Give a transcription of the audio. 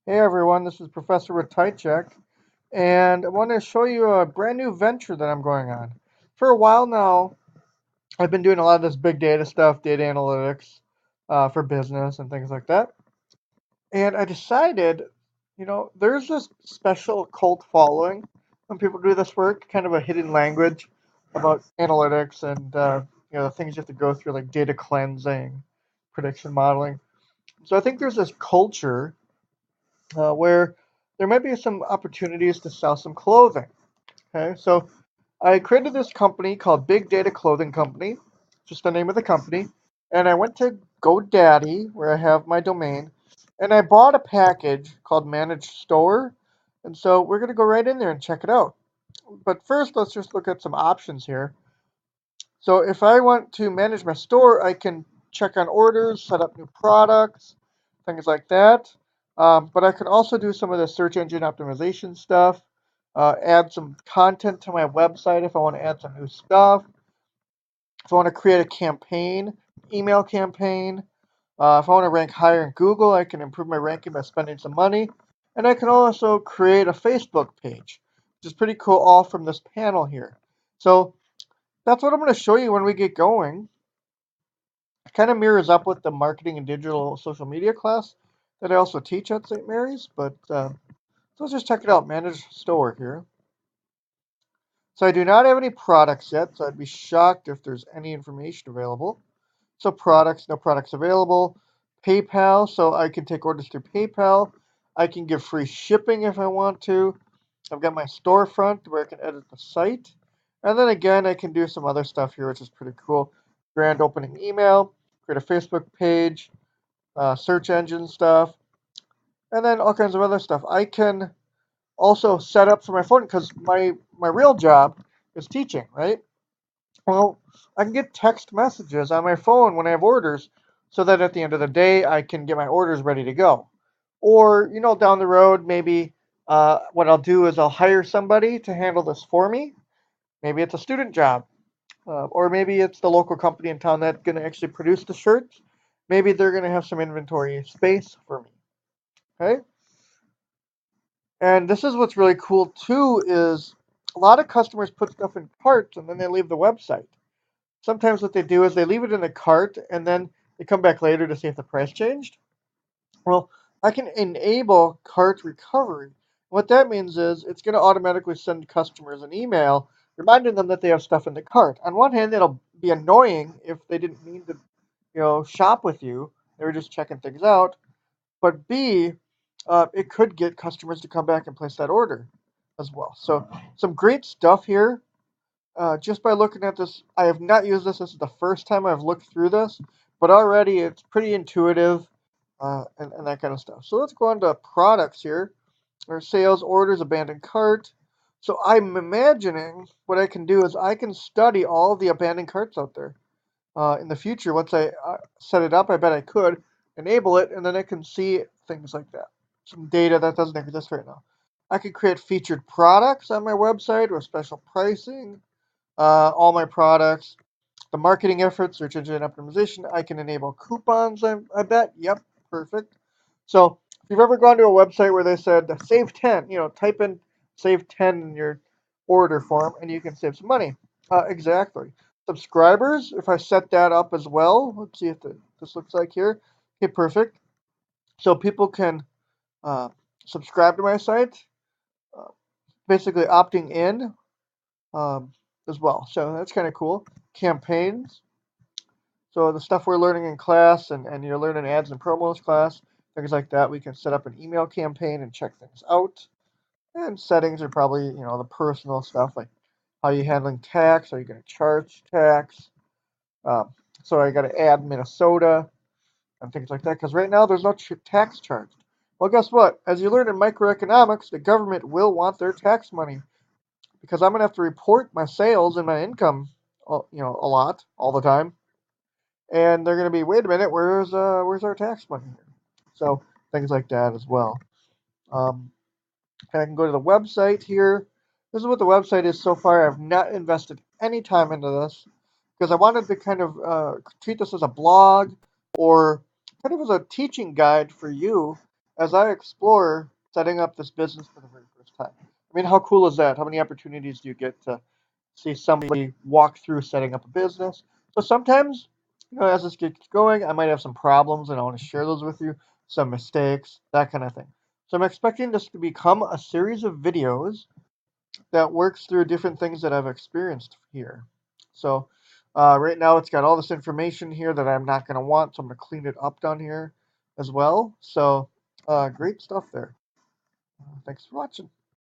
Hey everyone, this is Professor Ratajczak, and I want to show you a brand new venture that I'm going on. For a while now, I've been doing a lot of this big data stuff, data analytics, for business and things like that. And I decided, there's this special cult following when people do this work, kind of a hidden language about analytics and the things you have to go through, like data cleansing, prediction modeling. So I think there's this culture where there might be some opportunities to sell some clothing. Okay, so I created this company called Big Data Clothing Company, just the name of the company, and I went to GoDaddy where I have my domain, and I bought a package called Managed Store, and so we're gonna go right in there and check it out. But first, let's just look at some options here. So if I want to manage my store, I can check on orders, set up new products, things like that. But I can also do some of the search engine optimization stuff, add some content to my website if I want to add some new stuff. If I want to create a campaign, email campaign, if I want to rank higher in Google, I can improve my ranking by spending some money. And I can also create a Facebook page, which is pretty cool, all from this panel here. So that's what I'm going to show you when we get going. It kind of mirrors up with the marketing and digital social media class that I also teach at St. Mary's. But so let's just check it out. Manage store here. So I do not have any products yet, so I'd be shocked if there's any information available. So products, no products available. PayPal, so I can take orders through PayPal. I can give free shipping if I want to. I've got my storefront where I can edit the site. And then again, I can do some other stuff here, which is pretty cool. Grand opening email, create a Facebook page, search engine stuff, and then all kinds of other stuff. I can also set up for my phone because my real job is teaching, right? Well, I can get text messages on my phone when I have orders, so that at the end of the day I can get my orders ready to go. Or down the road, maybe what I'll do is I'll hire somebody to handle this for me. Maybe it's a student job, or maybe it's the local company in town that's going to actually produce the shirts. Maybe they're going to have some inventory space for me. Okay. And this is what's really cool too is a lot of customers put stuff in carts and then they leave the website. Sometimes what they do is they leave it in a cart and then they come back later to see if the price changed. Well, I can enable cart recovery. What that means is it's going to automatically send customers an email reminding them that they have stuff in the cart. On one hand, it'll be annoying if they didn't mean to, shop with you. They were just checking things out. But B, it could get customers to come back and place that order as well. So some great stuff here. Just by looking at this, I have not used this. This is the first time I've looked through this, but already it's pretty intuitive and that kind of stuff. So let's go on to products here, or sales, orders, abandoned cart. So I'm imagining what I can do is I can study all of the abandoned carts out there in the future. Once I set it up, I bet I could enable it, and then I can see things like that. Some data that doesn't exist right now. I could create featured products on my website with special pricing, all my products, the marketing efforts, search engine optimization. I can enable coupons, I bet. Yep, perfect. So if you've ever gone to a website where they said save 10, type in save 10 in your order form and you can save some money. Exactly. Subscribers, if I set that up as well, let's see if this looks like here. Okay, perfect. So people can uh, subscribe to my site, uh, basically opting in um, as well. So that's kind of cool. Campaigns. So the stuff we're learning in class and you're learning ads and promos class, things like that. We can set up an email campaign and check things out. And settings are probably, the personal stuff like how you handling tax, are you going to charge tax? Um, so I got to add Minnesota and things like that because right now there's no tax charged. Well, guess what? As you learn in microeconomics, the government will want their tax money because I'm gonna have to report my sales and my income, a lot all the time, and they're gonna be, wait a minute, where's our tax money here? So things like that as well. Um, I can go to the website here. This is what the website is so far. I've not invested any time into this because I wanted to kind of treat this as a blog or kind of as a teaching guide for you as I explore setting up this business for the very first time. I mean, how cool is that? How many opportunities do you get to see somebody walk through setting up a business? So sometimes, as this gets going, I might have some problems and I want to share those with you, some mistakes, that kind of thing. So I'm expecting this to become a series of videos that works through different things that I've experienced here. So right now it's got all this information here that I'm not going to want, so I'm going to clean it up down here as well. So great stuff there. Thanks for watching.